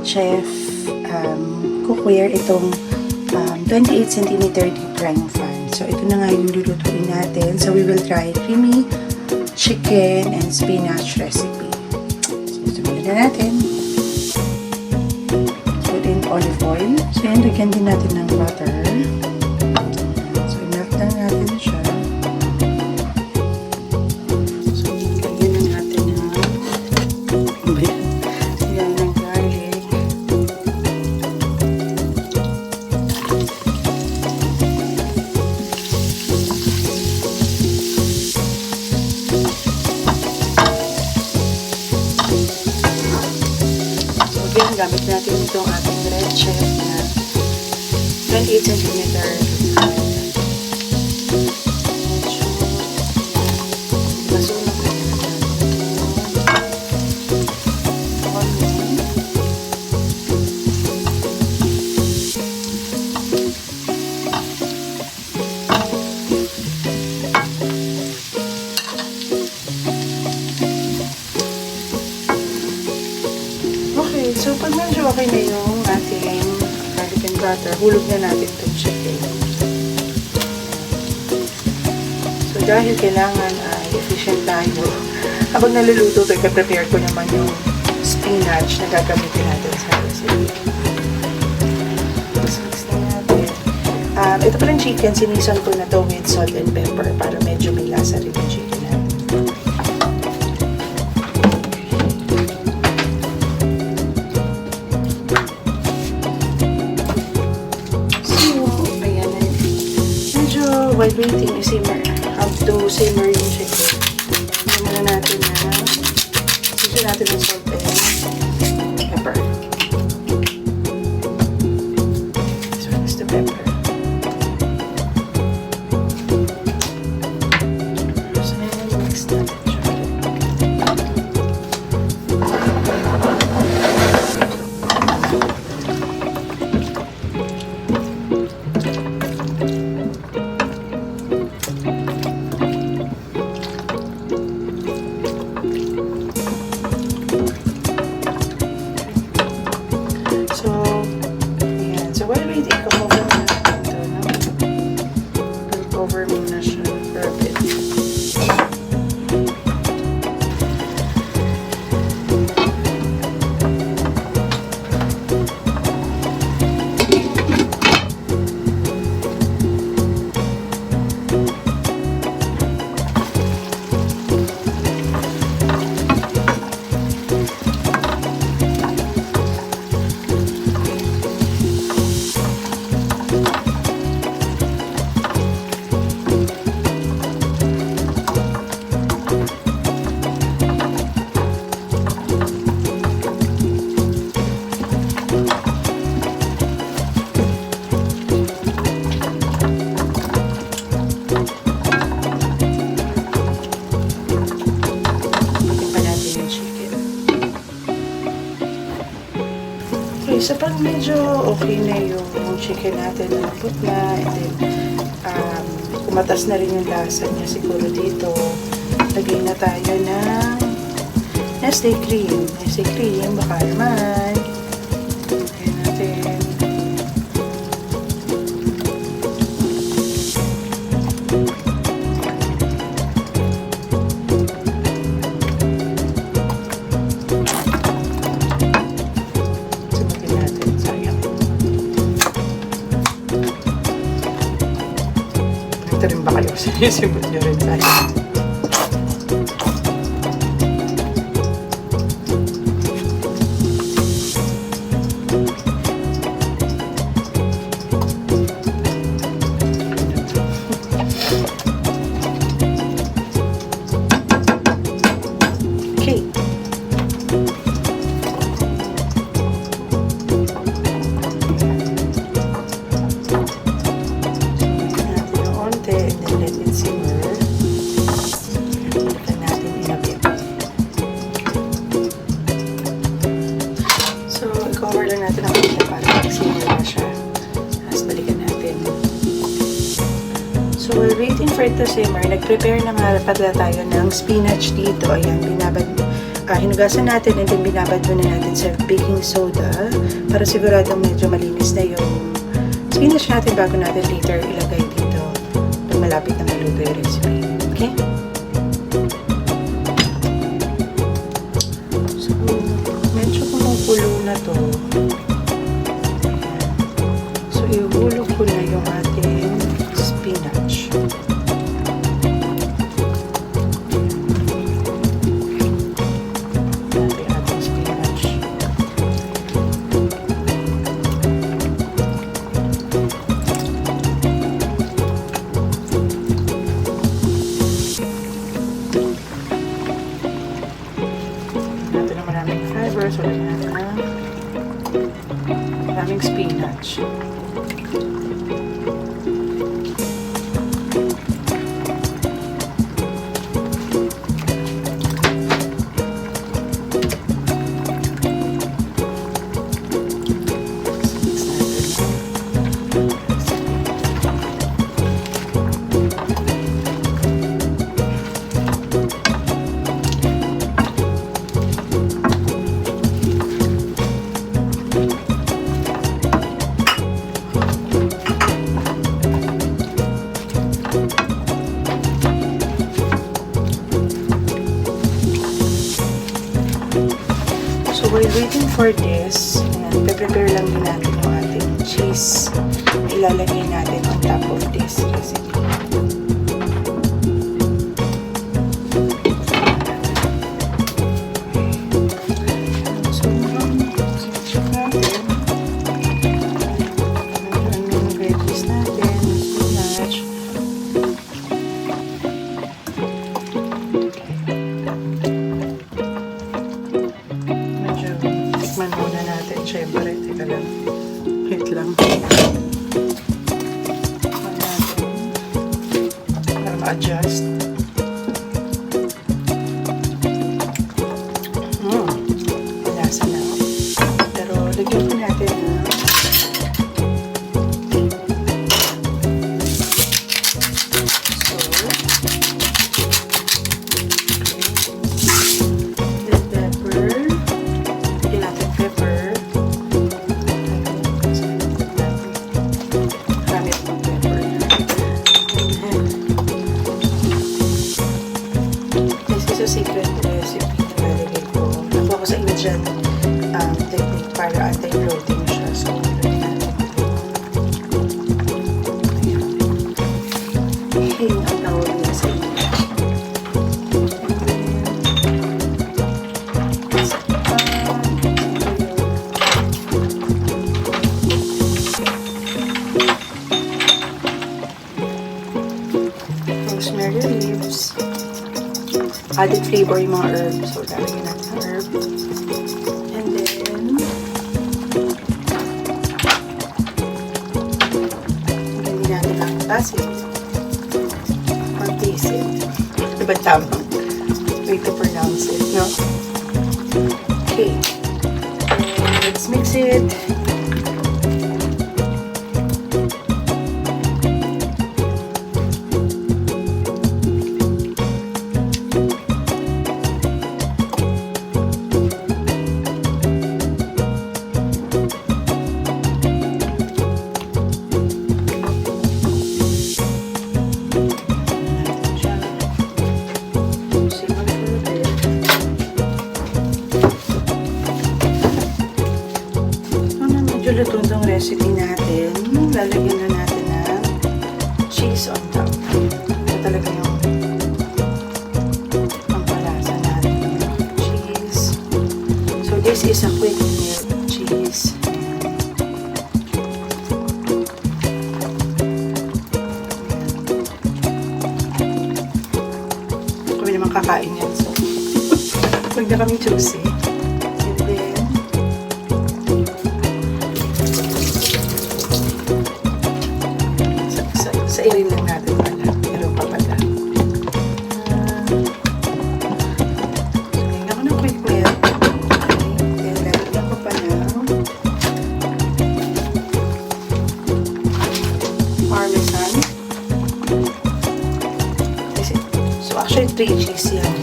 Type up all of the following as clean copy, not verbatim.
Chef cookware itong 28 cm deep frying pan. So, ito na nga yung lulutuin natin. So, we will try creamy chicken and spinach recipe. So, sumunod na natin. Put in olive oil. So, yan, lagyan din natin ng butter. So, i-melt na natin siya. So, lagyan na natin ng garlic. Gamit natin itong ating red chef na 28 cm. Masunog na natin. Okay, so pag medyo okay na yung ating garlic and butter, hulog na natin itong chicken. So dahil kailangan ay efficient tayo, habang naluluto ito, prepare ko naman yung spinach na gagamitin natin sa recipe. So mix na natin. Ito palang chicken, sinison ko na to with salt and pepper para medyo may lasa rin yung chicken natin. While waiting, simmer. Have to simmer yung chicken. Simmer natin na sisi natin ng salt and pepper. This one is the pepper. So, mix natin siya. So while waiting, cover muna natin ito, no? Cover muna siya for a bit. Okay, so pag medyo okay na yung chicken natin, malapot na, and then kumatas na rin yung lasa niya siguro dito, lagay na tayo ng Nestle cream. Nestle cream, baka naman. Lagay natin. Ito rin ba kayo? Sinisibot nyo rin tayo. Okay. I-cover lang natin ang konti para mag-simmer na siya. Tapos balikan natin. So, while waiting for it to simmer, nag-prepare na nga pala tayo ng spinach dito. Ayan, hinugasan natin and then binabad muna natin sa baking soda para siguradong medyo malinis na yung spinach natin bago natin later ilagay dito pag malapit na maluto yung recipe. Okay? So, medyo kumukulo na to. So, ihulog ko na yung ating spinach. So, lagyan natin ng maraming spinach. So, while waiting for this, prepare lang din natin yung ating cheese. Ilalagay natin on top of this recipe. So, check natin. Yung veggies natin, spinach. Tikman muna natin, syempre. Teka lang. Wait lang. Tikman natin. Para ma-adjust. Malasa na. Pero, lagyan ko natin secret recipe na lalagay ko. Nakuha ko sa Indian technique para anti-bloating siya. So, lagyan natin ito. Ayan ang tawag niya sa inyo. Rosemary leaves. Added flavor yung mga herbs. So, lalagyan natin ng herb. And then, lagyan natin ng basil. Or basil. Diba tamang way to pronounce it, no? Okay. Let's mix it. Medyo luto itong recipe natin. Lalagyan na natin ng cheese on top. Ito talaga yung pampalasa natin. Cheese. So, this is a quick melt cheese. Kami naman kakain yan. So, huwag na kami choosy. Irin lang natin pala. Meron pa pala. So, ngayon ako ng quick melt. Okay. Then, lalagyan ko pa ng parmesan. So, actually, 3 cheese yan.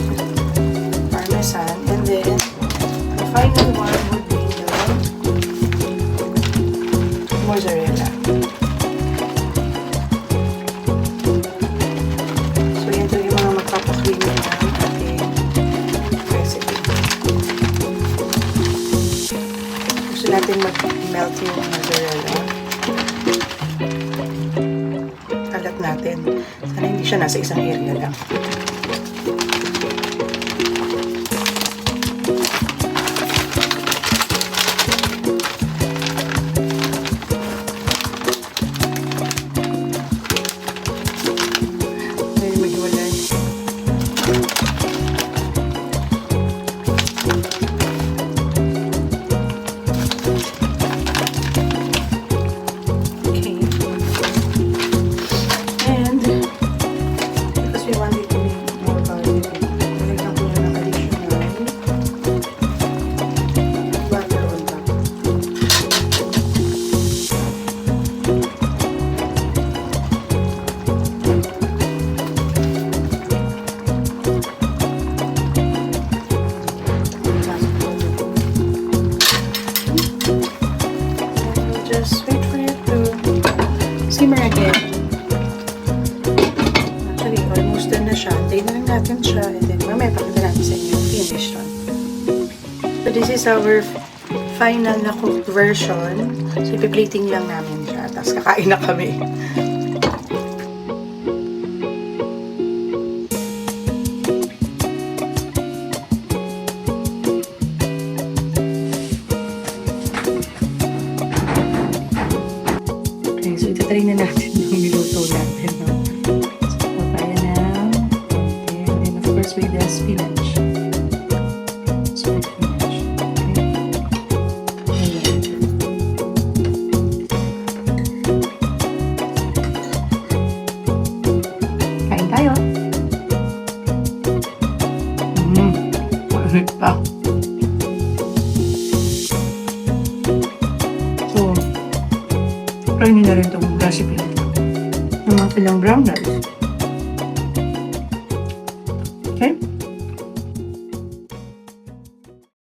Parmesan. And then, natin mag-melt yung mozzarella. Kalat natin. Sana hindi siya nasa isang area lang. Ngayon maghiwalay. Okay. And because we want it to be more garlic, nilagyan ko na ng additional butter on top. Just wait for it to simmer again. Actually, almost done na siya. Antayin na lang natin siya. And then, mamaya pakita natin sa inyo yung finish one. So, this is our final na cooked version. So, ipiplating lang namin siya. Tapos, kakain na kami. Okay, so itatry na natin yung niluto natin. No? So, papaya na. And then, of course, with the spinach. Sweet spinach. Okay. Ayan. Kain tayo. Masarap pa. So, try nyo na rin itong recipe nito. Ng mga pilang brown rice. Okay?